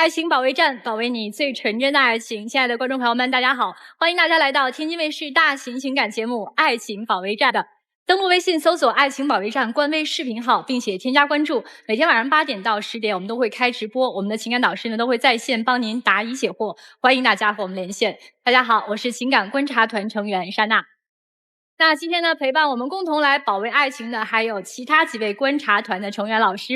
愛情保衛戰，保衛你最純真的愛情。親愛的觀眾朋友們，大家好，歡迎大家來到天津衛視大型情感節目《愛情保衛戰》的。登錄微信搜索"愛情保衛戰"官微視頻號，並且添加關注。每天晚上8點到10點，我們都會開直播，我們的情感導師呢都會在線幫您答疑解惑，歡迎大家和我們連線。大家好，我是情感觀察團成員莎娜。那今天呢，陪伴我們共同來保衛愛情的，還有其他幾位觀察團的成員老師。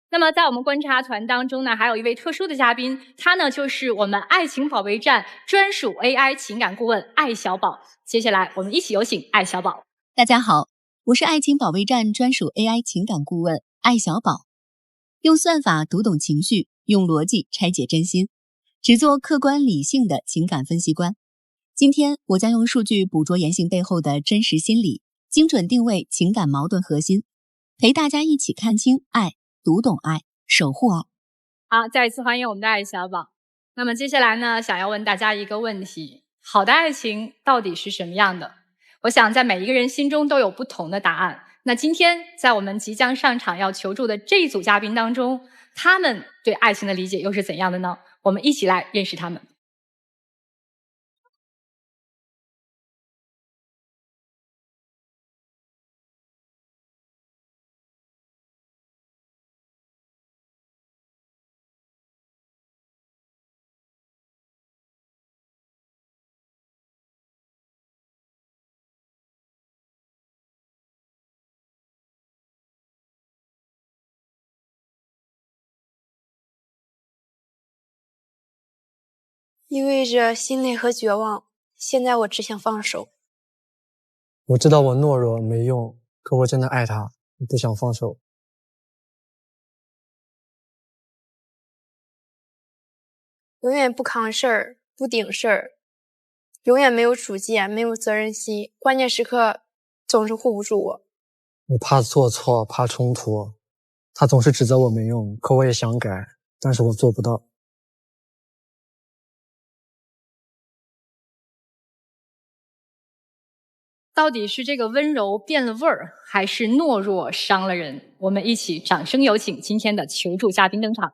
那麼在我們觀察團當中呢，還有一位特殊的嘉賓，他呢就是我們愛情保衛戰專屬 AI 情感顧問艾小寶。接下來我們一起有請艾小寶。大家好，我是愛情保衛戰專屬 AI 情感顧問艾小寶，用算法讀懂情緒，用邏輯拆解真心，只做客觀理性的情感分析官。今天我将用數據捕捉言行背後的真實心理，精準定位情感矛盾核心，陪大家一起看清愛，讀懂愛，守護愛。好，再一次歡迎我們的艾小寶。那麼接下來呢，想要問大家一個問題：好的愛情到底是什麼樣的？我想在每一個人心中都有不同的答案。那今天在我們即將上場要求助的這一組嘉賓當中，他們對愛情的理解又是怎樣的呢？我們一起來認識他們。意味着心累和絕望，現在我只想放手。我知道我懦弱沒用，可我真的愛他，我不想放手。永遠不扛事兒，不頂事兒，永遠沒有主見，沒有責任心，關鍵時刻總是護不住我。我怕做錯，怕衝突，他總是指責我沒用，可我也想改，但是我做不到。到底是這個溫柔變了味兒，還是懦弱傷了人？我們一起掌聲有請今天的求助嘉賓登場。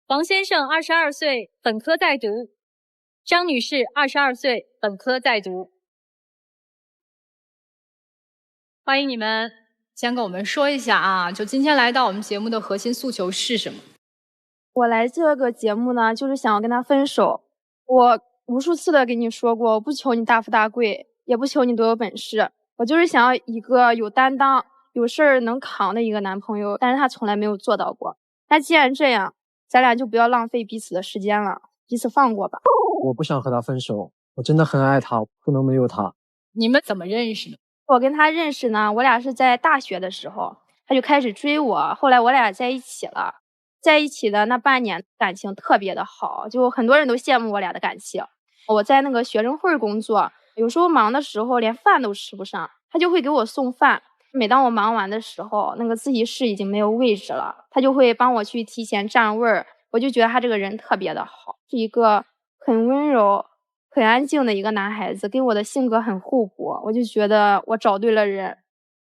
王先生22歲，本科在讀；張女士22歲，本科在讀。歡迎你們，先跟我們說一下啊，就今天來到我們節目的核心訴求是什麼？我來這個節目呢，就是想要跟他分手。我無數次的跟你說過，我不求你大富大貴，也不求你多有本事，我就是想要一個有擔當、有事兒能扛的一個男朋友，但是他從來沒有做到過。那既然這樣，咱倆就不要浪費彼此的時間了，彼此放過吧。我不想和他分手，我真的很愛他，不能沒有他。你們怎麼認識的？我跟他認識呢，我倆是在大學的時候，他就開始追我，後來我倆在一起了，在一起的那半年感情特別的好，就很多人都羨慕我倆的感情。我在那個學生會工作，有時候忙的時候連飯都吃不上，他就會給我送飯。每當我忙完的時候，那個自習室已經沒有位置了，他就會幫我去提前占位兒。我就覺得他這個人特別的好，是一個很溫柔、很安靜的一個男孩子，跟我的性格很互補，我就覺得我找對了人。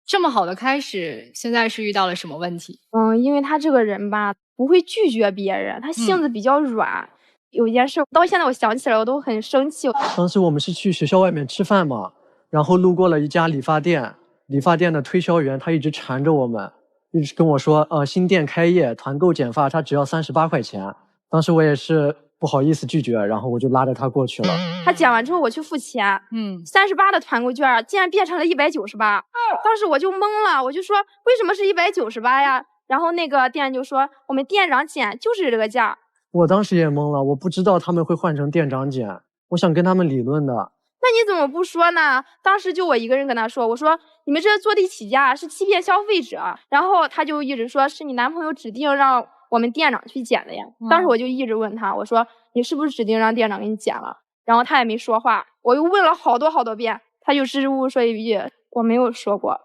這麼好的開始，現在是遇到了什麼問題？因為他這個人吧，不會拒絕別人，他性子比較軟。有一件事到現在我想起來我都很生氣。當時我們是去學校外面吃飯嘛，然後路過了一家理髮店，理髮店的推銷員他一直纏着我們，一直跟我說新店開業，團購剪髮他只要38塊錢。當時我也是不好意思拒絕，然後我就拉着他過去了。他剪完之後我去付錢，38的團购券竟然變成了198。當時我就懵了，我就說為什麼是198呀？然後那個店就說我們店長剪就是這個價。我當時也懵了，我不知道他們会換成店長剪，我想跟他們理論的。那你怎麼不說呢？当時就我一個人跟他說，我說你們這坐地起價是欺騙消費者。然後他就一直說是你男朋友指定讓我們店長去剪的呀。当時我就一直問他，我說你是不是指定讓店長給你剪了？然後他也沒說話，我又問了好多遍，他就支支吾吾說一句我沒有說過，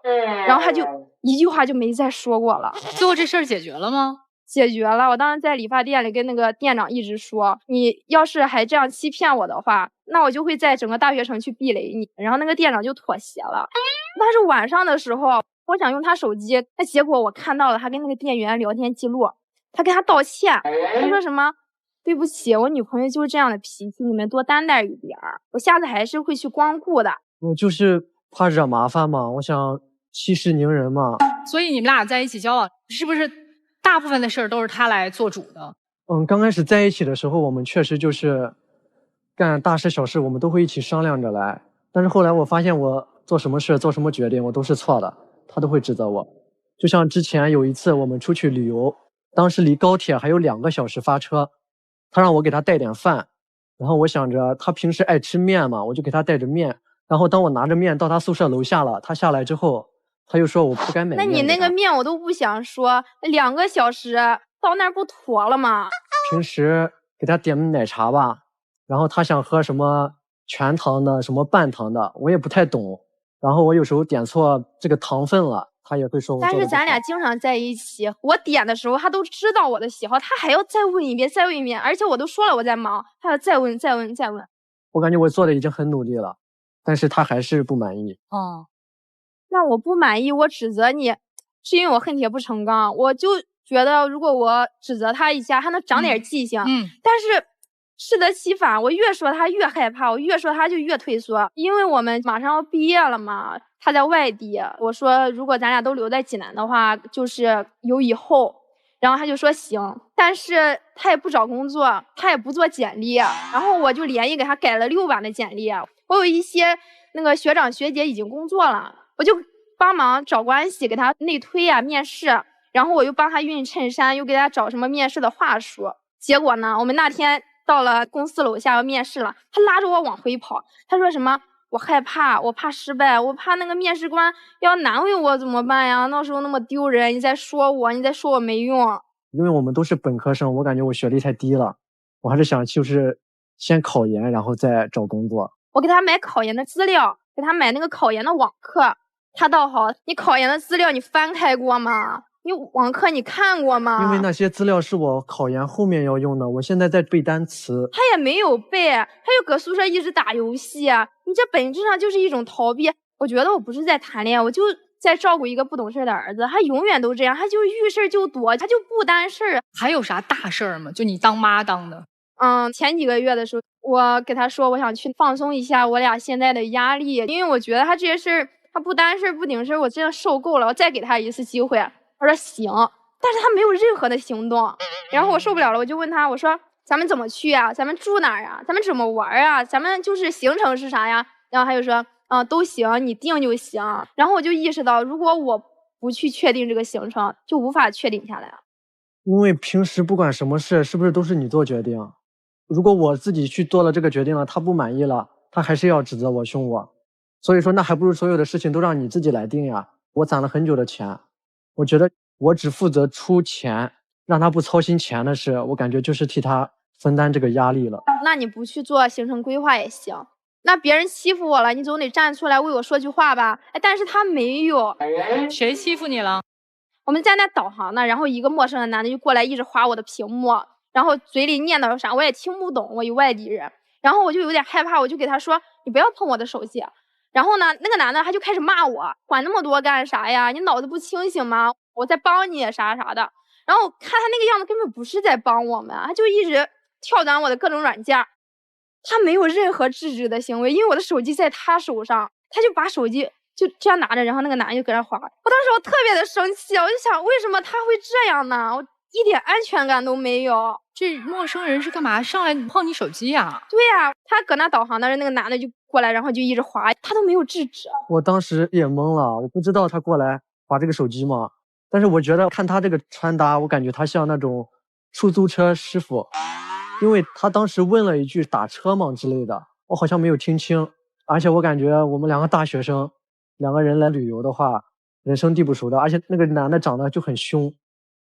然后他就一句話就沒再說過了。最後這事兒解決了嗎？解決了。我當时在理髮店裡跟那個店長一直說，你要是還這樣欺騙我的话，那我就會在整個大學城去避雷你。然後那個店長就妥協了。但是晚上的時候，我想用他手機，那結果我看到了他跟那个店员聊天记錄，他跟他道歉，他說什麼對不起，我女朋友就是這樣的脾氣，你們多擔待一點，我下次還是會去光顧的。我就是怕惹麻煩嘛，我想息事寧人嘛。所以你們倆在一起交往，是不是大部分的事兒都是他來做主的？剛開始在一起的時候，我們確實就是幹大事小事，我們都會一起商量着來。但是後來我發現我做什麼事、做什麼決定，我都是錯的，他都會指責我。就像之前有一次我們出去旅遊，當時離高鐵還有2個小時發車，他讓我給他帶點飯，然後我想着他平時愛吃麵嘛，我就給他帶着麵。然後當我拿着麵到他宿舍樓下了，他下來之後，他又說我不該買麵。那你那個麵我都不想說，2個小時到那兒不妥了嗎？平時給他點奶茶吧，然後他想喝什麼全糖的，什麼半糖的，我也不太懂。然後我有時候點錯這個糖分了，他也會說我做得不好。但是咱倆經常在一起，我點的時候他都知道我的喜好，他還要再問一遍，再問一遍，而且我都說了我在忙，他要再問再問再問。我感覺我做的已經很努力了，但是他還是不滿意。哦，那我不滿意，我指責你，是因為我恨鐵不成鋼，我就覺得如果我指責他一下，他能長點記性。但是適得其反，我越說他越害怕，我越說他就越退縮。因為我們馬上要畢業了嘛，他在外地，我說如果咱倆都留在濟南的話，就是有以後。然後他就說行，但是他也不找工作，他也不做簡歷，然後我就連夜給他改了6版的簡歷。我有一些那個學長學姐已經工作了，我就幫忙找關係給他內推啊面試，然後我又幫他熨襯衫，又給他找什麼面試的話術。結果呢，我們那天到了公司樓下要面試了，他拉着我往回跑，他說什麼我害怕，我怕失敗，我怕那個面試官要難為我怎麼辦呀？到時候那麼丟人，你再說我，你再說我沒用。因為我們都是本科生，我感覺我學歷太低了，我還是想就是先考研，然後再找工作。我給他買考研的資料，給他買那個考研的網課，他倒好，你考研的資料你翻開過嗎？你網課你看過嗎？因為那些資料是我考研後面要用的，我現在在背單詞。他也沒有背，他就擱宿舍一直打遊戲，你這本質上就是一種逃避。我覺得我不是在談戀愛，我就在照顧一個不懂事的兒子，他永遠都這樣，他就遇事就躲，他就不擔事。還有啥大事兒嗎？就你當媽當的？前幾個月的時候，我給他說我想去放鬆一下我倆現在的壓力，因為我覺得他這些事他不擔事不頂事，我真的受夠了，我再給他一次機會。他說行，但是他沒有任何的行動。然後我受不了了，我就問他，我說咱們怎麼去啊？咱們住哪兒啊？咱們怎麼玩啊？咱們就是行程是啥呀？然後他就說都行，你定就行。然後我就意識到，如果我不去確定這個行程，就無法確定下來。因為平時不管什麼事，是不是都是你做決定？如果我自己去做了這個決定了，他不滿意了，他還是要指責我兇我。所以說那還不如所有的事情都讓你自己來定呀。我攢了很久的錢，我覺得我只負責出錢，讓他不操心錢的事，我感覺就是替他分擔這個壓力了。那你不去做行程規劃也行，那別人欺負我了，你總得站出來為我說句話吧？但是他沒有。誰欺負你了？我們在那導航呢，然後一個陌生的男的就過來一直劃我的屏幕，然後嘴裡念叨啥我也聽不懂，我一外地人，然後我就有點害怕，我就給他說你不要碰我的手機。然後呢，那個男的他就開始罵我，管那麼多幹啥呀？你腦子不清醒嗎？我在幫你啥啥的。然後我看他那個樣子根本不是在幫我們，他就一直跳轉我的各種軟件，他沒有任何制止的行為，因為我的手機在他手上，他就把手機就這樣拿着，然後那個男的就搁那滑。我當時我特別的生氣，我就想為什麼他會這樣呢？我一點安全感都沒有。這陌生人是幹嘛上來碰你手機呀？對呀，他搁那導航的那個男的就過來，然後就一直滑，他都沒有制止。我當時也懵了，我不知道他過來滑這個手機嘛。但是我覺得看他這個穿搭，我感覺他像那種出租車師傅，因為他當時問了一句打車嗎之類的，我好像沒有聽清。而且我感覺我們兩個大學生，兩個人來旅遊的話，人生地不熟的，而且那個男的長得就很兇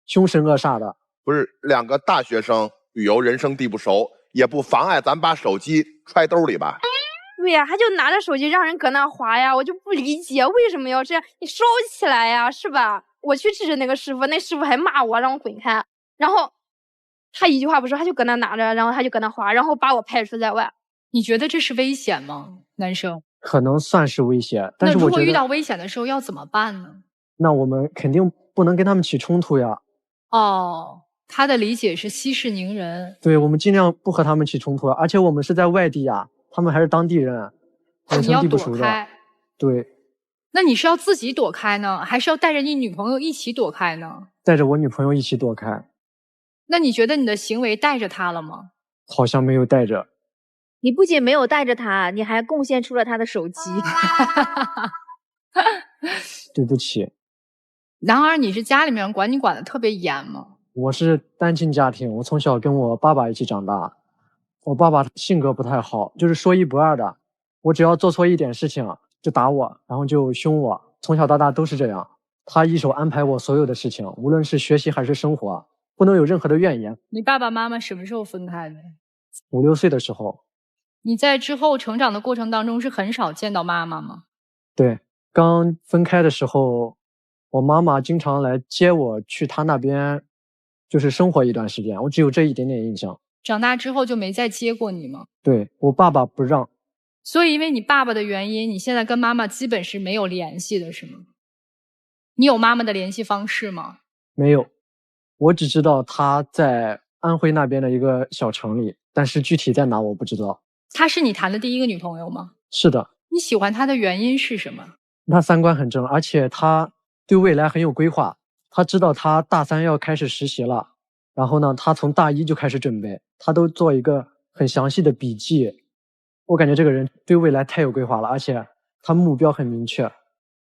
神惡煞的。不是兩個大學生旅遊人生地不熟，也不妨礙咱把手機揣兜裡吧。對呀，他就拿着手機讓人搁那滑呀，我就不理解為什麼要這樣，你收起來呀，是吧？我去制止那個師傅，那師傅還罵我讓我滾開，然後他一句話不說，他就搁那拿着，然後他就搁那滑，然後把我排除在外。你覺得這是危險嗎？男生？可能算是危險，但是我覺得那如果遇到危險的時候要怎麼辦呢？那我們肯定不能跟他們起衝突呀。哦，他的理解是息事宁人。对，我们尽量不和他们起冲突，而且我们是在外地呀，他们還是當地人，人生地不熟的。你要躲開。對。那你是要自己躲開呢，還是要帶着你女朋友一起躲開呢？帶着我女朋友一起躲開。那你覺得你的行為帶着她了嗎？好像沒有帶着。你不僅沒有帶着她，你還貢獻出了她的手機。對不起。然而你是家裡面管你管得特別嚴嗎？我是單親家庭，我從小跟我爸爸一起長大。我爸爸性格不太好，就是說一不二的。我只要做錯一點事情就打我，然後就凶我，從小到大都是這樣。他一手安排我所有的事情，無論是學習還是生活，不能有任何的怨言。你爸爸媽媽什麼時候分開的？5、6歲的時候。你在之後成長的過程當中是很少見到媽媽嗎？對，剛分開的時候，我媽媽經常來接我去她那邊，就是生活一段時間。我只有這一點點印象。長大之後就沒再接過你嗎？對，我爸爸不讓。所以因為你爸爸的原因，你現在跟媽媽基本是沒有聯繫的，是嗎？你有媽媽的聯繫方式嗎？沒有，我只知道她在安徽那邊的一個小城裡，但是具體在哪我不知道。她是你談的第一個女朋友嗎？是的。你喜歡她的原因是什麼？她三觀很正，而且她對未來很有規劃。她知道她大3要開始實習了，然後呢，她從大1就開始準備，她都做一個很詳細的筆記。我感覺這個人對未來太有規劃了，而且她目標很明確，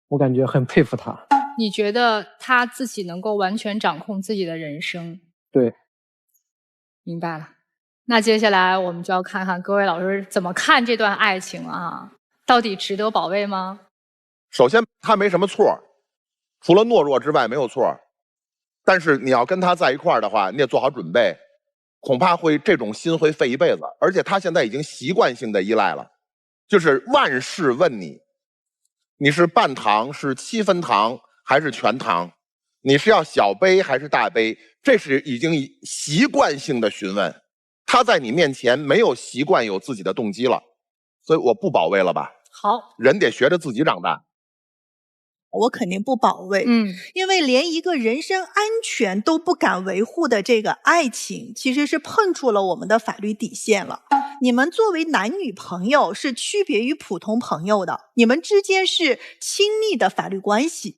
我感覺很佩服她。你覺得她自己能夠完全掌控自己的人生？對。明白了。那接下來我們就要看看各位老師怎麼看這段愛情啊，到底值得保衛嗎？首先他沒什麼錯，除了懦弱之外沒有錯，但是你要跟他在一塊兒的話，你也做好準備，恐怕會這種心會廢一輩子。而且他現在已經習慣性的依賴了，就是萬事問你，你是半糖是7分糖還是全糖，你是要小杯還是大杯，這是已經習慣性的詢問。他在你面前沒有習慣有自己的動機了，所以我不保衛了吧。好，人得學着自己長大。我肯定不保衛，因為連一個人身安全都不敢維護的這個愛情，其實是碰觸了我們的法律底線了。你們作為男女朋友是區別於普通朋友的，你們之間是親密的法律關係，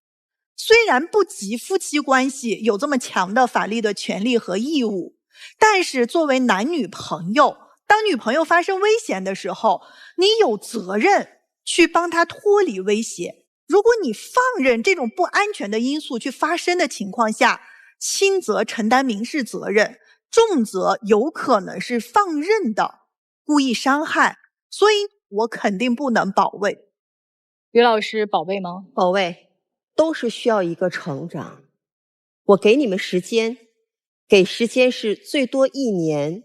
雖然不及夫妻關係有這麼強的法律的權利和義務，但是作為男女朋友，當女朋友發生危險的時候，你有責任去幫她脫離威脅。如果你放任這種不安全的因素去發生的情況下，輕則承擔民事責任，重則有可能是放任的故意傷害，所以我肯定不能保衛。於老師保衛嗎？保衛，都是需要一個成長。我給你們時間，給時間是最多1年，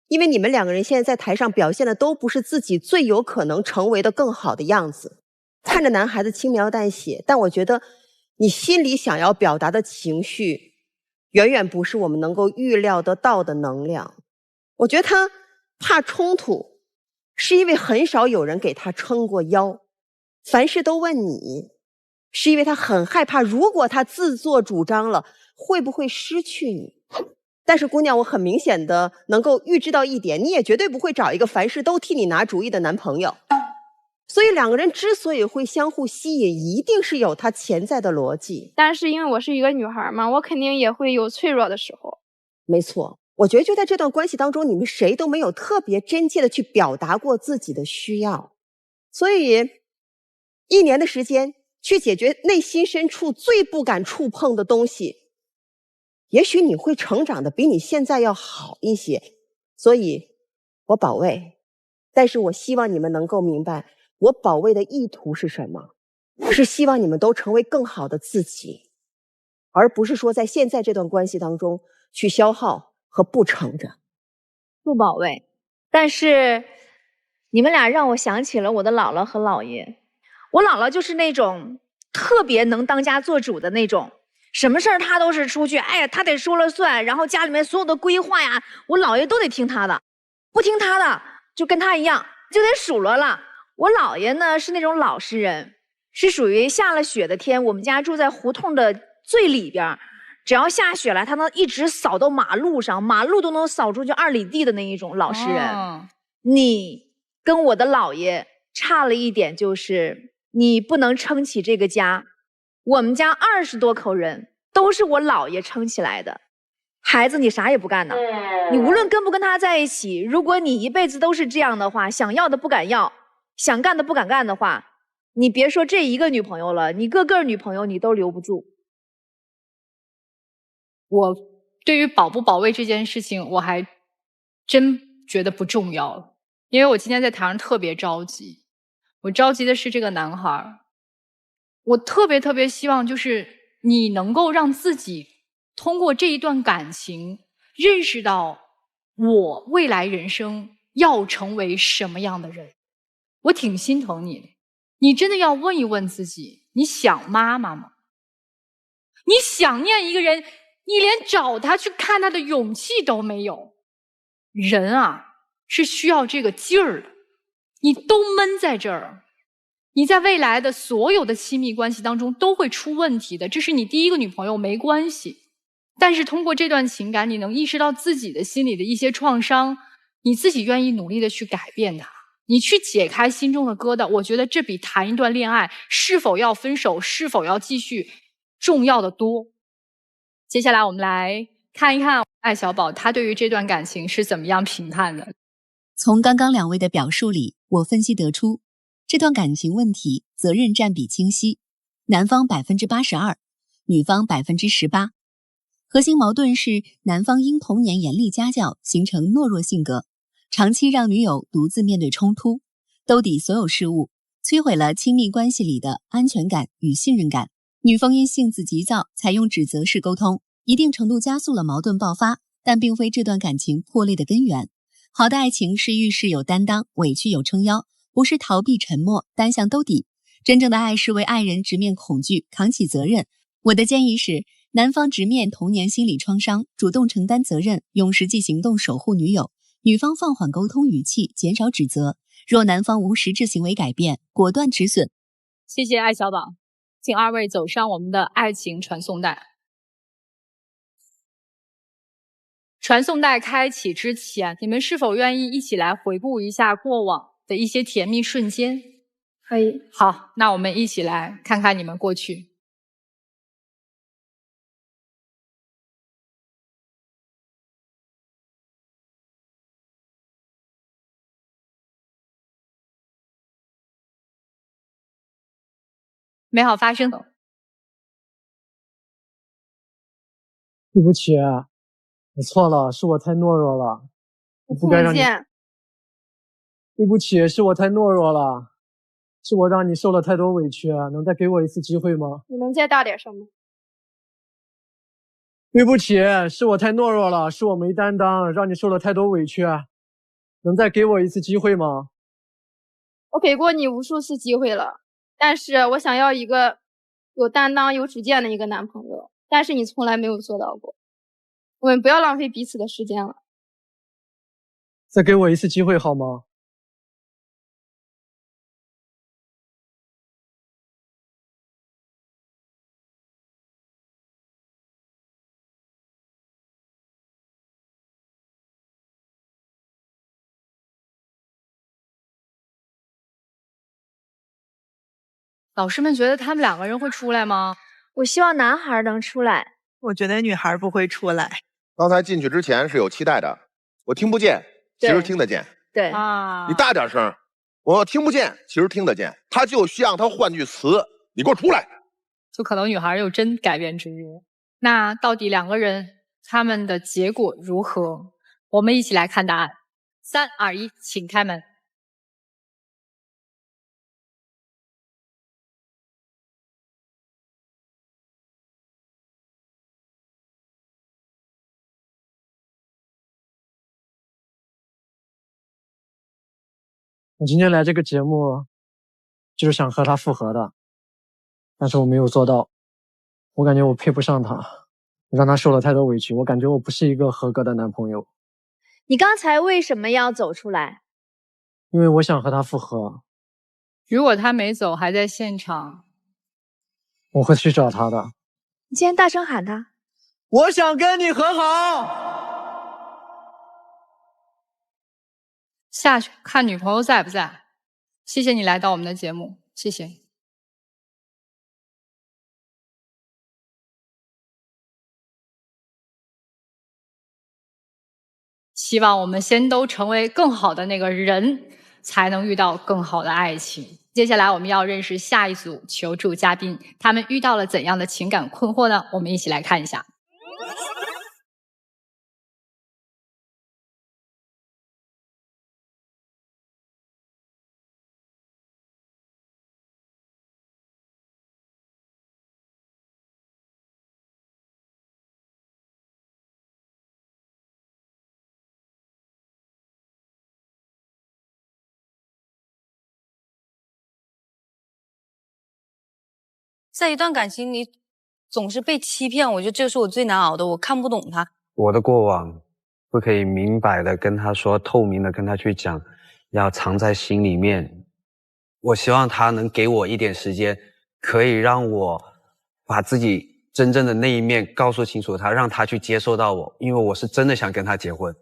因為你們兩個人現在在台上表現的都不是自己最有可能成為的更好的樣子。看着男孩子輕描淡寫，但我覺得你心裡想要表達的情緒，遠遠不是我們能夠預料得到的能量。我覺得他怕衝突，是因為很少有人給他撐過腰，凡事都問你，是因為他很害怕，如果他自作主張了，會不會失去你？但是姑娘，我很明顯的能夠預知到一點，你也絕對不會找一個凡事都替你拿主意的男朋友。所以兩個人之所以會相互吸引，一定是有它潛在的邏輯。但是因為我是一個女孩嘛，我肯定也會有脆弱的時候。沒錯，我覺得就在這段關係當中，你們誰都沒有特別真切的去表達過自己的需要。所以1年的時間去解決內心深處最不敢觸碰的東西，也許你會成長的比你現在要好一些。所以我保衛，但是我希望你們能夠明白，我保衛的意圖是什麼？是希望你們都成為更好的自己，而不是說在現在這段關係當中去消耗和不成長。不保衛，但是你們倆讓我想起了我的姥姥和姥爺。我姥姥就是那種特別能當家做主的那種，什麼事兒她都是出去，哎呀，她得說了算，然後家裡面所有的規劃呀，我姥爺都得聽她的，不聽她的就跟她一樣，就得數落了。我姥爺呢是那種老實人，是屬於下了雪的天，我們家住在胡同的最裡邊，只要下雪了，他能一直掃到馬路上，馬路都能掃出去2里地的那一種老实人。你跟我的姥爺差了一點，就是你不能撑起這個家。我們家20多口人都是我姥爺撐起來的，孩子你啥也不幹呢？你無論跟不跟他在一起，如果你一輩子都是這樣的話，想要的不敢要，想幹的不敢幹的話，你別說這一個女朋友了，你個個女朋友你都留不住。我對於保不保衛這件事情，我還真覺得不重要，因為我今天在台上特別着急。我着急的是這個男孩，我特別希望就是你能夠讓自己通過這一段感情認識到我未來人生要成為什麼樣的人。我挺心疼你的，你真的要問一問自己，你想媽媽嗎？你想念一個人，你連找他去看他的勇氣都沒有。人啊，是需要這個勁兒的，你都悶在這兒，你在未來的所有的親密關係當中都會出問題的。這是你第一個女朋友沒關係，但是通過這段情感，你能意識到自己的心裡的一些創傷，你自己願意努力的去改变它，你去解開心中的疙瘩，我覺得这比談一段戀愛是否要分手，是否要繼續重要的多。接下來我們來看一看艾小寶他對於這段感情是怎麼樣評判的。從剛剛兩位的表述裡，我分析得出，這段感情問題責任佔比清晰，男方82%，女方18%。核心矛盾是男方因童年嚴厲家教形成懦弱性格，長期讓女友獨自面對衝突，兜底所有事物，摧毀了親密關係裡的安全感與信任感。女方因性子急躁，採用指責式溝通，一定程度加速了矛盾爆發，但並非這段感情破裂的根源。好的愛情是遇事有擔當，委屈有撐腰，不是逃避沉默，單向兜底。真正的愛是為愛人直面恐懼，扛起責任。我的建議是，男方直面童年心理創傷，主動承擔責任，用實際行動守護女友；女方放緩溝通語氣，減少指責。若男方無實質行為改變，果斷止損。謝謝艾小寶，請二位走上我們的愛情傳送帶。傳送帶開啟之前，你們是否願意一起來回顧一下過往的一些甜蜜瞬間？可以。好，那我們一起來看看你們過去。美好发生。对不起，我錯了，是我太懦弱了，我不該讓你。對不起，是我太懦弱了，是我讓你受了太多委屈，能再給我一次機會嗎？你能再大點聲嗎？對不起，是我太懦弱了，是我沒擔當，讓你受了太多委屈，能再給我一次機會嗎？我給過你無數次機會了。但是我想要一個有擔當、有主見的一個男朋友，但是你從來沒有做到過。我們不要浪費彼此的時間了。再給我一次機會好嗎？老師們覺得他們兩個人會出來嗎？我希望男孩能出來。我覺得女孩不會出來。剛才進去之前是有期待的，我聽不見，其實聽得見。對啊，你大點聲，我聽不見，其實聽得見。他就需要他換句詞，你给我出來。就可能女孩有真改變之日。那到底兩個人他們的結果如何？我們一起來看答案。3、2、1，請開門。我今天來這個節目就是想和他復合的，但是我沒有做到。我感覺我配不上他，我讓他受了太多委屈，我感覺我不是一個合格的男朋友。你剛才為什麼要走出來？因為我想和他復合，如果他没走，還在現場，我會去找他的。你今天大聲喊他，我想跟你和好。下去看女朋友在不在。謝謝你來到我們的節目，謝謝。希望我們先都成為更好的那個人，才能遇到更好的愛情。接下來我們要認識下一組求助嘉賓，他們遇到了怎樣的情感困惑呢？我們一起來看一下。在一段感情里总是被欺騙，我觉得这是我最难熬的，我看不懂他。我的过往不可以明白的跟他说，透明的跟他去讲，要藏在心裡面。我希望他能給我一點時間，可以讓我把自己真正的那一面告訴清楚他，讓他去接受到我，因為我是真的想跟他結婚。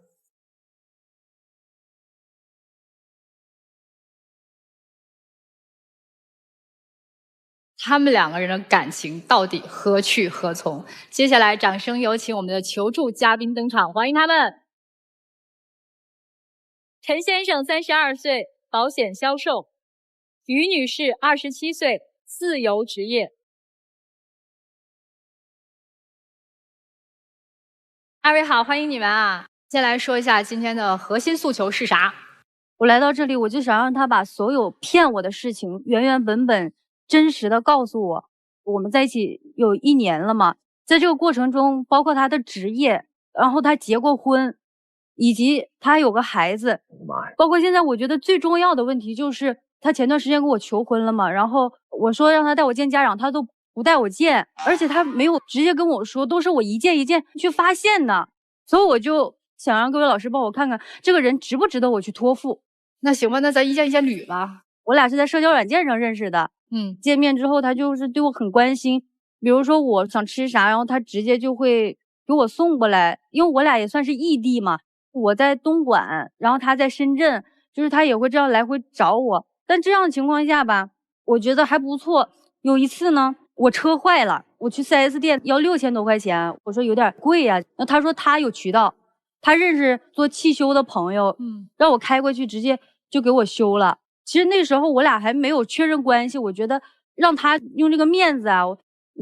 他們兩個人的感情到底何去何從？接下來，掌聲有請我們的求助嘉賓登場，歡迎他們。陳先生32歲，保險銷售；於女士27歲，自由職業。二位好，歡迎你們啊！先來說一下今天的核心訴求是啥？我來到這裡，我就想讓他把所有騙我的事情原原本本真實的告訴我。我們在一起有1年了嘛，在這個過程中，包括他的職業，然後他結過婚，以及他還有個孩子，包括現在我覺得最重要的問題就是他前段時間跟我求婚了嘛，然後我說讓他帶我見家長，他都不帶我見，而且他沒有直接跟我說，都是我一件一件去發現的，所以我就想讓各位老師幫我看看這個人值不值得我去托付。那行吧，那咱一件一件捋吧。我倆是在社交軟件上認識的，見面之後他就是對我很關心，比如說我想吃啥，然後他直接就會給我送過來，因為我倆也算是異地嘛，我在東莞，然後他在深圳，就是他也會這樣來回找我。但這樣的情況下吧，我覺得還不錯。有一次呢，我車壞了，我去 4S 店要6000多塊錢，我說有點貴呀，那他說他有渠道，他認識做汽修的朋友，讓我開過去直接就給我修了。其實那時候我倆還沒有確認關係，我覺得讓他用這個面子啊，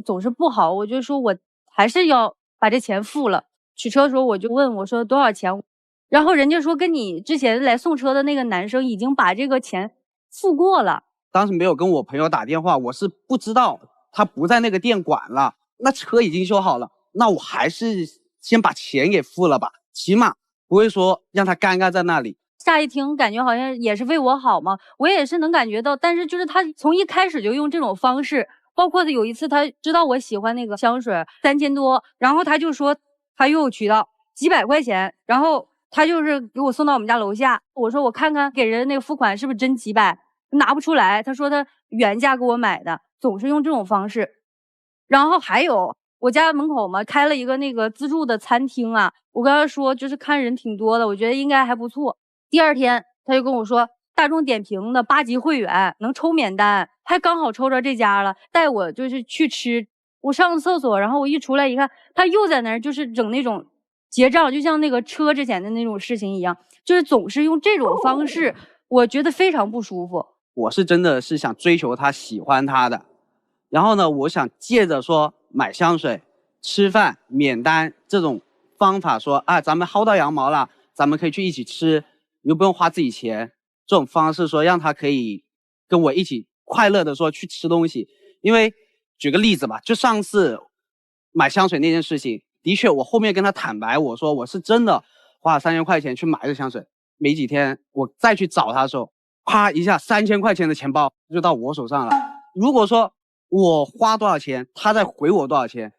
總是不好，我就說我還是要把這錢付了。取車的時候我就問我說多少錢，然後人家說跟你之前來送車的那個男生已經把這個錢付過了。當時沒有跟我朋友打電話，我是不知道他不在那個店管了，那車已經修好了，那我還是先把錢給付了吧，起碼不會說讓他尷尬在那裡。乍一聽感覺好像也是為我好嘛，我也是能感覺到，但是就是他從一開始就用這種方式，包括有一次他知道我喜歡那個香水3000多，然後他就說他又有渠道幾百塊錢，然後他就是給我送到我們家樓下，我說我看看給人那個付款是不是真幾百，拿不出來，他說他原價給我買的，總是用這種方式。然後還有我家門口嘛開了一個那個自助的餐廳啊，我跟他說就是看人挺多的，我覺得應該還不錯。第二天他就跟我說大眾點評的8級會員能抽免單，還剛好抽着這家了，帶我就是去吃。我上廁所，然後我一出來一看，他又在那兒就是整那種結賬，就像那個車之前的那種事情一樣，就是總是用這種方式，我覺得非常不舒服。我是真的是想追求他，喜歡他的，然後呢，我想借着說買香水、吃飯免單這種方法說啊，咱們薅到羊毛了，咱們可以去一起吃，又不用花自己錢，這種方式說讓他可以跟我一起快樂的說去吃東西。因為舉個例子吧，就上次買香水那件事情，的確我後面跟他坦白，我說我是真的花了3000塊錢去買這個香水，沒幾天我再去找他的時候，啪一下3000塊錢的錢包就到我手上了。如果說我花多少錢，他再回我多少錢，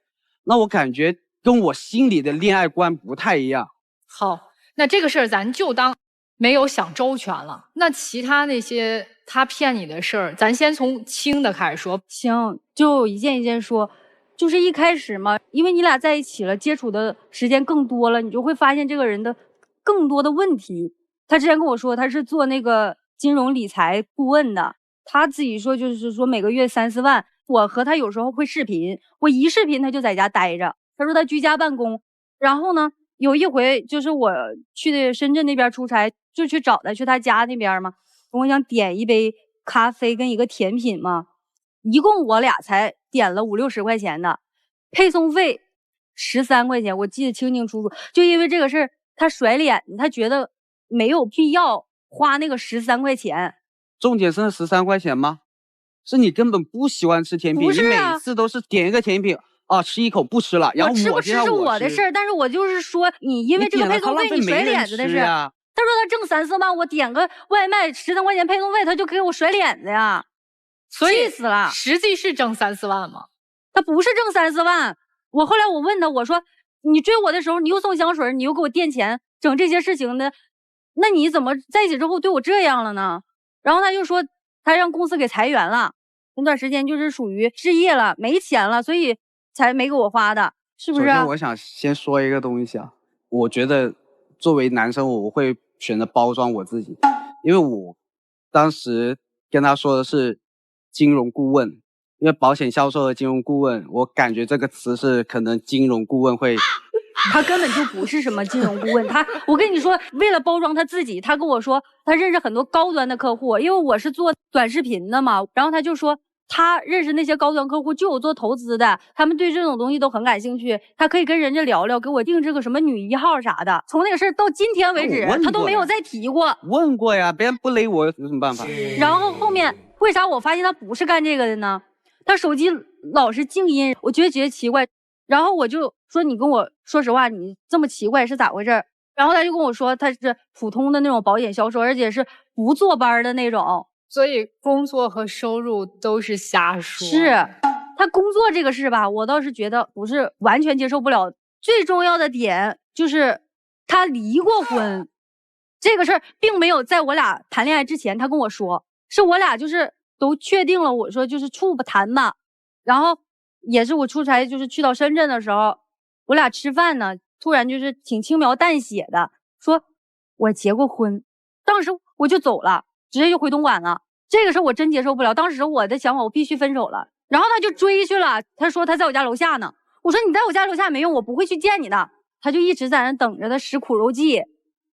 那我感覺跟我心裡的戀愛觀不太一樣。好，那這個事兒咱就當沒有想周全了。那其他那些他騙你的事兒，咱先從轻的開始說。行，就一件一件說。就是一開始嘛，因為你倆在一起了，接觸的時間更多了，你就會發現這個人的更多的問題。他之前跟我說他是做那個金融理財顧問的，他自己說就是說每個月3、4萬。我和他有時候會視頻，我一視頻他就在家待着。他說他居家辦公。然後呢，有一回就是我去深圳那邊出差，就去找他，去他家那邊嘛。我想點一杯咖啡跟一個甜品嘛，一共我倆才點了50、60塊錢的，配送費13塊錢，我記得清清楚楚。就因為這個事兒，他甩臉，他覺得沒有必要花那個13塊錢。重點是那13塊錢嗎？是你根本不喜歡吃甜品，你每次都是點一個甜品啊，吃一口不吃了，然后我吃不吃是我的事儿，但是我就是说你因為這個配送費你甩臉子的是。他說他掙3、4萬，我點個外賣13塊錢配送費，他就給我甩臉子呀，氣死了。實際是掙3、4萬嗎？他不是掙3、4萬。我後來我問他，我說你追我的時候，你又送香水，你又給我墊錢，整這些事情的，那你怎麼在一起之後对我這樣了呢？然後他就說他讓公司給裁員了，那段時間就是屬於失業了，沒錢了，所以才沒給我花的，是不是？首先我想先說一個東西啊，我覺得作為男生我會選擇包裝我自己，因為我當時跟他說的是金融顧問，因為保險銷售的金融顧問，我感覺這個詞是可能金融顧問會他根本就不是什麼金融顧問，我跟你說，為了包裝他自己，他跟我說他認識很多高端的客戶，因为我是做短視頻的嘛，然後他就說他認識那些高端客戶，就有做投資的，他們對這種東西都很感興趣，他可以跟人家聊聊，給我定制個什麼女1號啥的。從那個事兒到今天為止，他都沒有再提過。問過呀，別人不勒我有什麼辦法？然後後面為啥我發現他不是幹這個的呢？他手機老是靜音，我覺得奇怪。然後我就說你跟我說實話，你這麼奇怪是咋回事？然後他就跟我說他是普通的那種保險銷售，而且是不坐班的那種，所以工作和收入都是瞎說。是他工作這個事吧，我倒是覺得不是完全接受不了。最重要的點就是他離過婚，這個事兒並沒有在我倆談戀愛之前他跟我說，是我倆就是都確定了，我說就是處不談嘛。然後也是我出差，就是去到深圳的時候，我倆吃飯呢，突然就是挺輕描淡寫的說我結過婚，當時我就走了，直接就回東莞了。這個事我真接受不了，當時我的想法我必須分手了。然後他就追去了，他說他在我家樓下呢，我說你在我家樓下沒用，我不會去見你的。他就一直在那等着他吃苦肉計。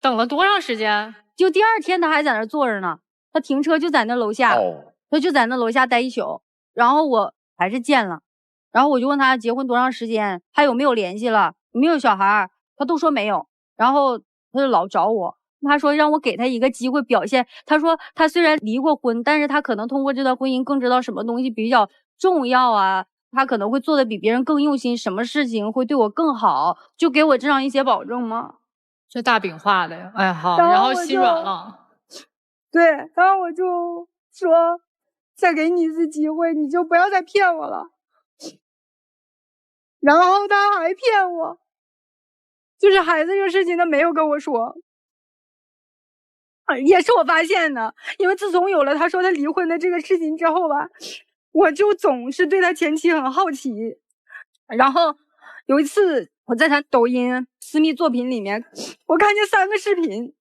等了多長時間？就第二天他還在那坐着呢，他停車就在那樓下，他就在那樓下待一宿。然後我還是見了，然後我就問他結婚多長時間，還有沒有聯繫了，有沒有小孩，他都說沒有。然後他就老找我，他說讓我給他一個機會表現。他說他雖然離過婚，但是他可能通過這段婚姻更知道什麼東西比較重要啊，他可能會做的比別人更用心，什麼事情會對我更好，就給我這樣一些保證嗎？這大餅畫的呀，哎好，然後心軟了。對，然後我就說再給你一次機會，你就不要再騙我了。然後他還騙我，就是孩子這個事情他沒有跟我說，也是我發現的。因為自從有了他說他離婚的這個事情之後吧，我就總是對他前妻很好奇。然後有一次我在他抖音私密作品裡面，我看見3個視頻，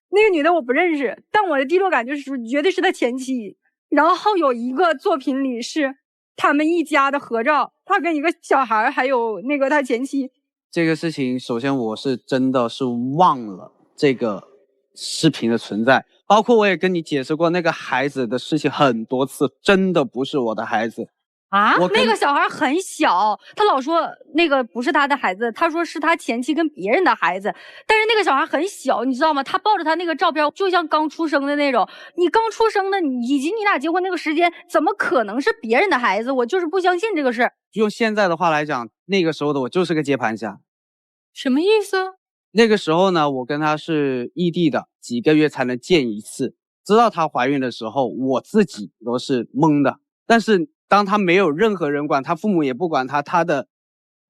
那個女的我不認識，但我的第六感就是絕對是他前妻。然後有一個作品裡是他們一家的合照，他跟一個小孩還有那個他前妻。這個事情首先我是真的是忘了這個視頻的存在，包括我也跟你解釋過那個孩子的事情很多次，真的不是我的孩子啊。那個小孩很小，他老說那個不是他的孩子，他說是他前妻跟別人的孩子，但是那個小孩很小，你知道嗎？他抱着他那個照片就像剛出生的那種，你剛出生的以及你倆結婚那個時間怎麼可能是別人的孩子？我就是不相信這個事。用現在的話來講，那個時候的我就是個接盤俠。什麼意思？那個時候呢，我跟他是異地的，幾個月才能見一次。知道她懷孕的時候，我自己都是懵的。但是當她沒有任何人管，她父母也不管她，她的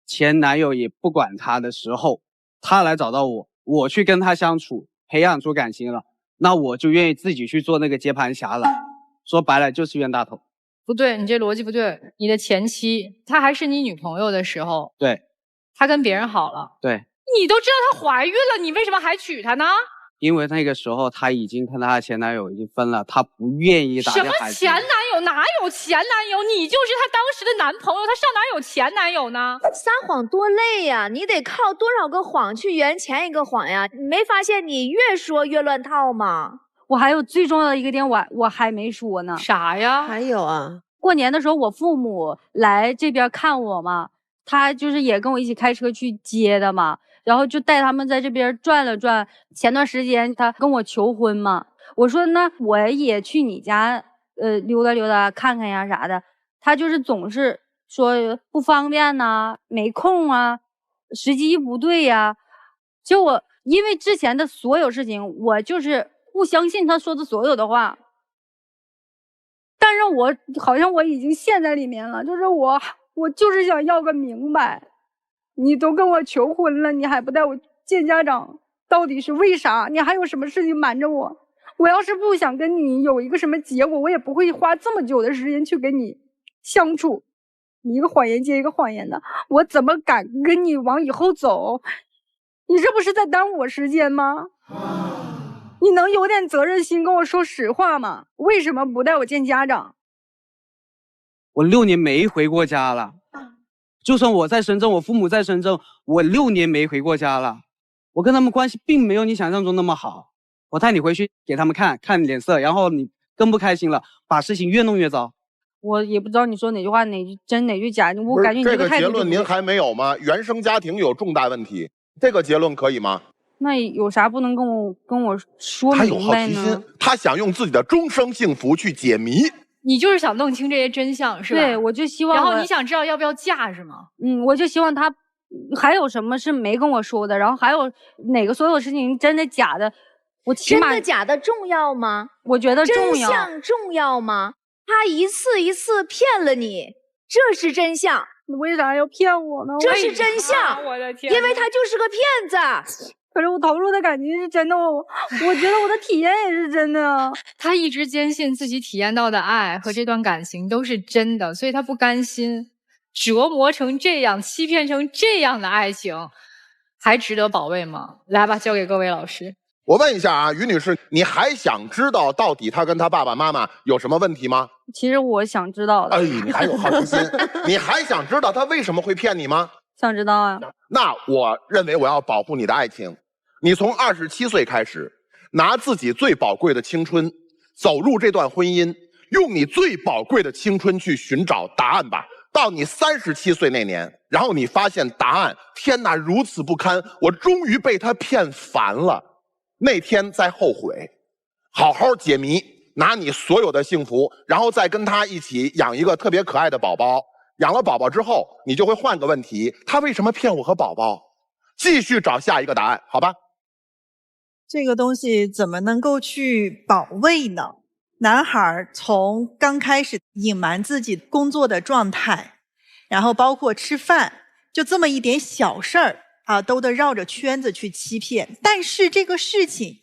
前男友也不管她的時候，她來找到我，我去跟她相處，培養出感情了，那我就願意自己去做那個接盤俠了。說白了就是冤大頭。不对，你这逻輯不对。你的前妻，她还是你女朋友的时候，对，她跟别人好了，对，你都知道她怀孕了，你为什么还娶她呢？因为那个时候她已经跟她的前男友已经分了，她不愿意打掉孩子。什么前男友？哪有前男友？你就是她当时的男朋友，她上哪有前男友呢？撒谎多累呀！你得靠多少个谎去圆前一个谎呀？你没发现你越说越乱套吗？我还有最重要的一个点，我还没说呢。啥呀？还有啊，过年的时候我父母来这边看我嘛，他就是也跟我一起開車去接的嘛。然後就帶他們在這邊轉了轉。前段時間他跟我求婚嘛，我說那我也去你家溜達溜達看看呀啥的。他就是總是說不方便吶，沒空啊，時機不對呀。就我因為之前的所有事情，我就是不相信他說的所有的話。但是我好像我已經陷在裡面了，就是我就是想要個明白。你都跟我求婚了，你還不帶我見家長，到底是為啥？你還有什麼事情瞞着我？我要是不想跟你有一個什麼結果，我也不會花這麼久的時間去跟你相處。一個謊言接一個謊言的，我怎麼敢跟你往以後走？你這不是在耽誤我時間嗎？你能有點責任心跟我說實話嗎？為什麼不帶我見家長？我6年沒回過家了。就算我在深圳，我父母在深圳，我6年沒回過家了。我跟他們關係並沒有你想象中那麼好。我帶你回去給他們看臉色，然後你更不開心了，把事情越弄越糟。我也不知道你說哪句話哪句真哪句假，我感覺你這個態度。這個結論您還沒有嗎？原生家庭有重大問題，這個結論可以嗎？那有啥不能跟我說明白呢？他有好奇心，他想用自己的終生幸福去解謎。你就是想弄清這些真相是吧？對，我就希望。然後你想知道要不要嫁是嗎？我就希望他還有什麼是沒跟我說的，然後還有哪個所有事情真的假的，我起碼真的假的重要嗎？我覺得重要。真相重要嗎？他一次一次騙了你，這是真相。你為啥要騙我呢？這是真相。我的天！因為他就是個騙子。可是我投入的感情是真的，我覺得我的體驗也是真的。他一直堅信自己體驗到的愛和這段感情都是真的，所以他不甘心，折磨成這樣，欺騙成這樣的愛情，還值得保衛嗎？來吧，交給各位老師。我問一下啊，於女士，你還想知道到底他跟他爸爸媽媽有什麼問題嗎？其實我想知道的。哎，你還有好奇心，你還想知道他為什麼會騙你嗎？想知道啊。那我認為我要保護你的愛情。你從27歲開始，拿自己最寶貴的青春走入這段婚姻，用你最寶貴的青春去尋找答案吧。到你37歲那年，然後你發現答案，天哪，如此不堪，我終於被他騙煩了。那天再後悔，好好解謎，拿你所有的幸福，然後再跟他一起養一個特別可愛的寶寶。養了寶寶之後，你就會換個問題，他為什麼騙我和寶寶？繼續找下一個答案，好吧？這個東西怎麼能夠去保衛呢？男孩從剛開始隱瞞自己工作的狀態，然後包括吃飯，就這麼一點小事兒啊，都得繞着圈子去欺騙。但是這個事情，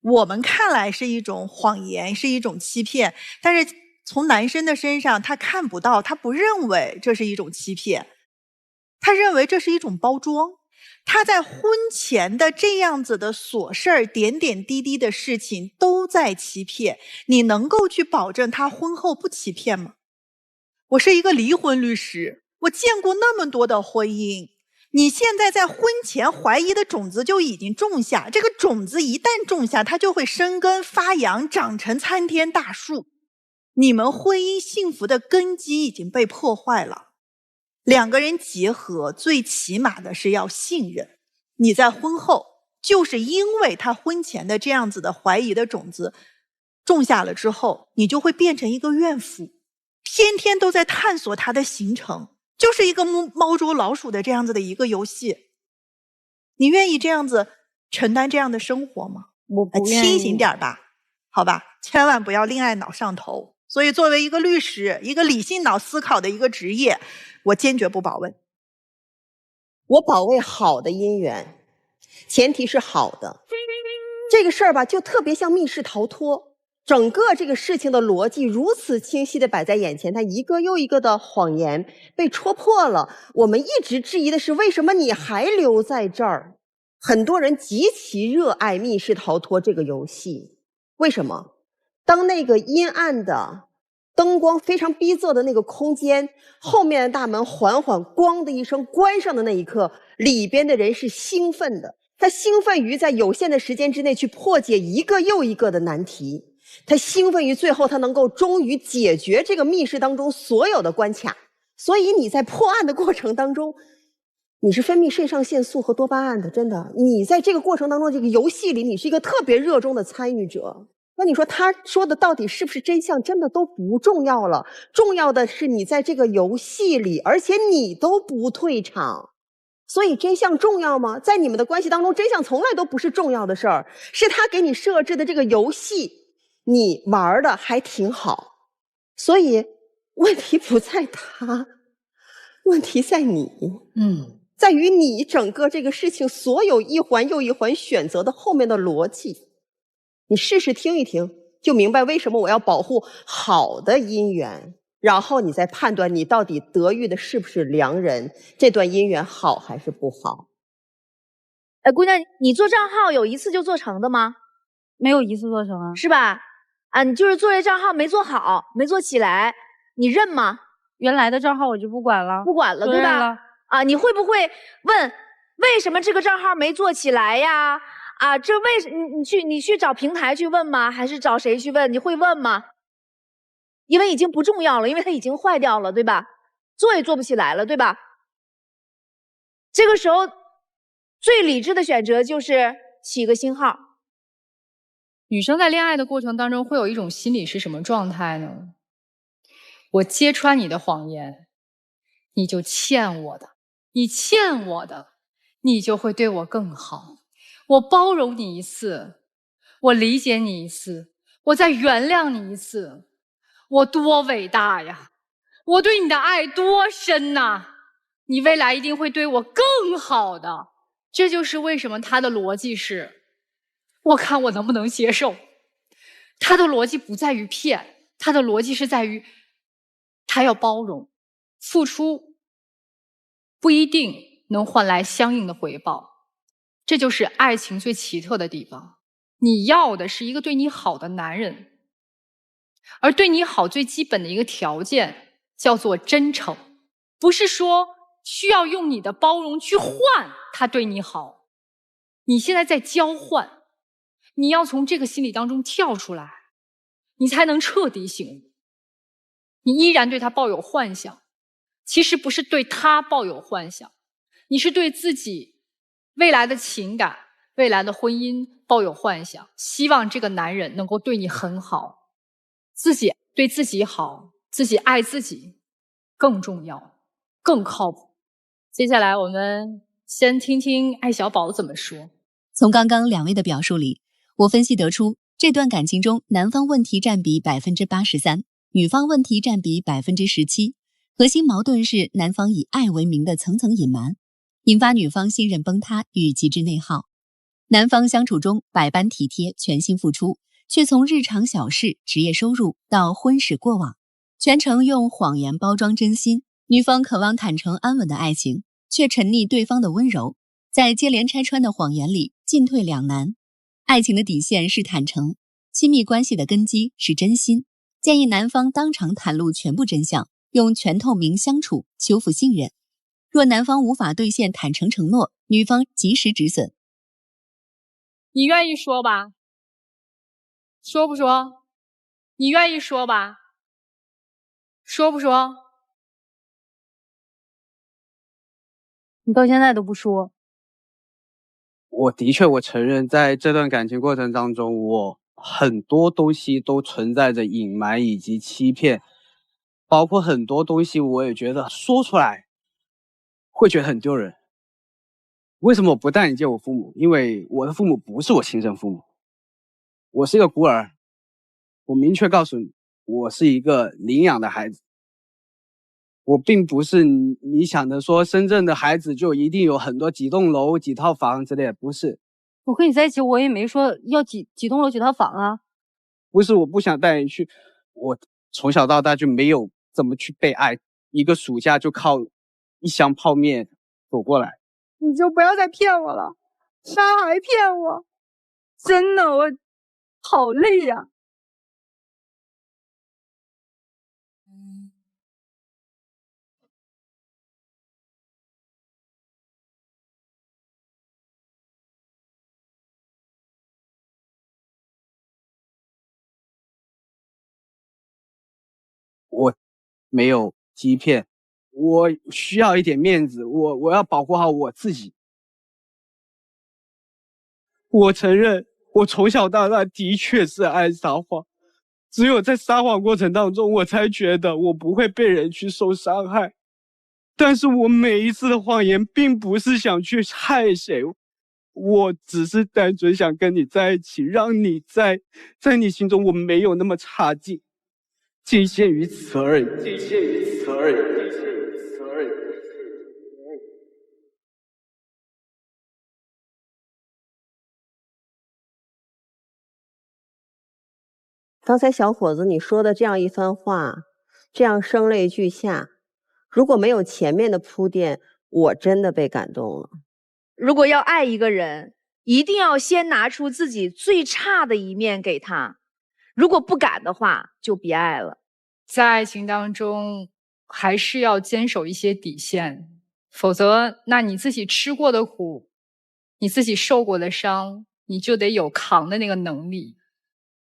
我們看來是一種謊言，是一種欺騙，但是從男生的身上，他看不到，他不認為這是一種欺騙，他認為這是一種包裝。他在婚前的這樣子的瑣事兒，點點滴滴的事情都在欺騙。你能夠去保證他婚後不欺騙嗎？我是一個離婚律師，我見過那麼多的婚姻。你現在在婚前懷疑的種子就已經種下，這個種子一旦種下，它就會生根發芽，長成參天大樹。你們婚姻幸福的根基已經被破壞了。兩個人結合，最起碼的是要信任。你在婚後，就是因為他婚前的這樣子的懷疑的種子種下了之後，你就會變成一個怨婦，天天都在探索他的行程，就是一個貓捉老鼠的這樣子的一個遊戲。你願意這樣子承擔這樣的生活嗎？我不願意。清醒點吧，好吧，千萬不要戀愛腦上頭。所以作為一個律師，一個理性腦思考的一個職業，我堅決不保溫。我保衛好的姻緣，前提是好的。這個事兒吧，就特別像密室逃脫。整個這個事情的邏輯如此清晰地擺在眼前，他一個又一個的謊言被戳破了。我們一直質疑的是，為什麼你還留在這兒？很多人極其熱愛密室逃脫這個遊戲，為什麼？當那個陰暗的燈光非常逼仄的那個空間，後面的大門緩緩“咣”的一聲關上的那一刻，裡邊的人是興奮的。他興奮於在有限的時間之內去破解一個又一個的難題。他興奮於最後他能夠終於解決這個密室當中所有的關卡，所以你在破案的過程當中，你是分泌腎上腺素和多巴胺的，真的。你在這個過程當中，这個遊戲裡，你是一個特別熱衷的參與者。那你說他說的到底是不是真相，真的都不重要了。重要的是你在這個遊戲裡，而且你都不退場。所以真相重要嗎？在你們的關係當中，真相從來都不是重要的事兒，是他給你設置的這個遊戲，你玩的還挺好。所以問題不在他，問題在你。在於你整個這個事情所有一環又一環選擇的後面的邏輯。你試試聽一聽，就明白為什麼我要保護好的姻緣，然後你再判斷你到底得遇的是不是良人，這段姻緣好還是不好。姑娘，你做賬號有一次就做成的嗎？沒有一次做成啊。是吧？啊，你就是做這賬號沒做好，沒做起來，你認嗎？原來的賬號我就不管了，不管了，對吧？啊，你會不會問為什麼這個賬號沒做起來呀？啊，這為什你去找平台去問嗎？還是找誰去問？你會問嗎？因為已經不重要了，因為它已經壞掉了，對吧？做也做不起來了，對吧？這個時候最理智的選擇就是起個新號。女生在戀愛的過程當中會有一種心理是什麼狀態呢？我揭穿你的謊言，你就欠我的，你欠我的，你就會對我更好。我包容你一次，我理解你一次，我再原諒你一次，我多偉大呀！我對你的愛多深吶！你未來一定會對我更好的。這就是為什麼他的邏輯是，我看我能不能接受。他的邏輯不在於騙，他的邏輯是在於他要包容，付出不一定能換來相應的回報。這就是愛情最奇特的地方。你要的是一個對你好的男人，而對你好最基本的一個條件叫做真誠，不是說需要用你的包容去換他對你好。你現在在交換，你要從這個心理當中跳出來，你才能徹底醒悟。你依然對他抱有幻想，其實不是對他抱有幻想，你是對自己未來的情感、未來的婚姻抱有幻想，希望這個男人能夠對你很好，自己對自己好，自己愛自己更重要，更靠譜。接下來我們先聽聽艾小寶怎麼說。從剛剛兩位的表述裡，我分析得出，這段感情中男方問題佔比 83%， 女方問題佔比 17%， 核心矛盾是男方以愛為名的層層隱瞞，引發女方信任崩塌與極致內耗。男方相處中百般體貼，全心付出，卻從日常小事、職業收入到婚史過往，全程用謊言包裝真心。女方渴望坦誠安穩的愛情，卻沉溺對方的溫柔，在接連拆穿的謊言裡進退兩難。愛情的底線是坦誠，親密關係的根基是真心。建議男方當場袒露全部真相，用全透明相處修復信任。若男方無法兌現坦誠承諾，女方及時止損。你願意說吧？說不說？你願意說吧？說不說？你到現在都不說。我的確，我承認在這段感情過程當中，我很多東西都存在着隱瞞以及欺騙，包括很多東西我也覺得說出來會覺得很丟人。為什麼我不帶你見我父母？因為我的父母不是我親生父母，我是一個孤兒。我明確告訴你，我是一個領養的孩子。我並不是你想的說深圳的孩子就一定有很多幾棟樓幾套房之類的，不是。我跟你在一起，我也沒說要幾棟樓幾套房啊。不是我不想带你去，我从小到大就没有怎么去被爱，一个暑假就靠一箱泡面走过来。你就不要再骗我了，他还骗我，真的，我好累呀。我没有欺骗，我需要一点面子，我要保護好我自己。我承認，我從小到大的確是愛撒謊，只有在撒謊過程當中，我才覺得我不會被人去受傷害。但是我每一次的謊言並不是想去害誰，我只是單純想跟你在一起，讓你在你心中我沒有那麼差勁。僅限於此而已，僅限於此而已，僅限於此而已。剛才小伙子你說的這樣一番話，這樣聲淚俱下，如果沒有前面的鋪墊，我真的被感動了。如果要愛一個人，一定要先拿出自己最差的一面給他，如果不敢的話，就別愛了。在愛情當中，還是要堅守一些底線，否則，那你自己吃過的苦，你自己受過的傷，你就得有扛的那個能力。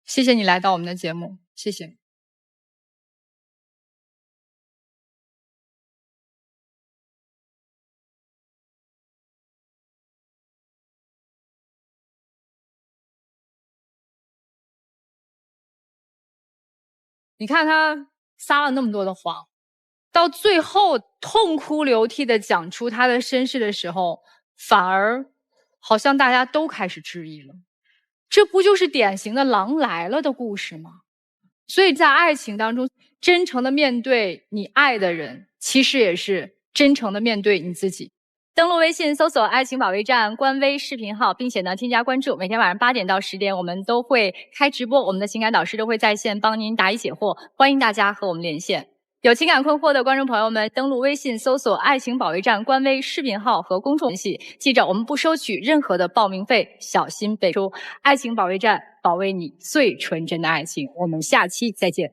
謝謝你來到我們的節目，謝謝。你看他撒了那麼多的謊，到最後痛哭流涕的講出他的身世的時候，反而好像大家都開始質疑了。這不就是典型的狼來了的故事嗎？所以在愛情當中，真誠的面對你愛的人，其實也是真誠的面對你自己。登錄微信搜索愛情保衛戰官微視頻號，並且呢添加關注，每天晚上8點到10點我們都會開直播，我們的情感導師都會在線幫您答疑解惑，歡迎大家和我們連線。有情感困惑的觀眾朋友們，登錄微信搜索愛情保衛戰官微視頻號和公眾聯繫，記着我們不收取任何的報名費，小心背書。愛情保衛戰，保衛你最純真的愛情，我們下期再見。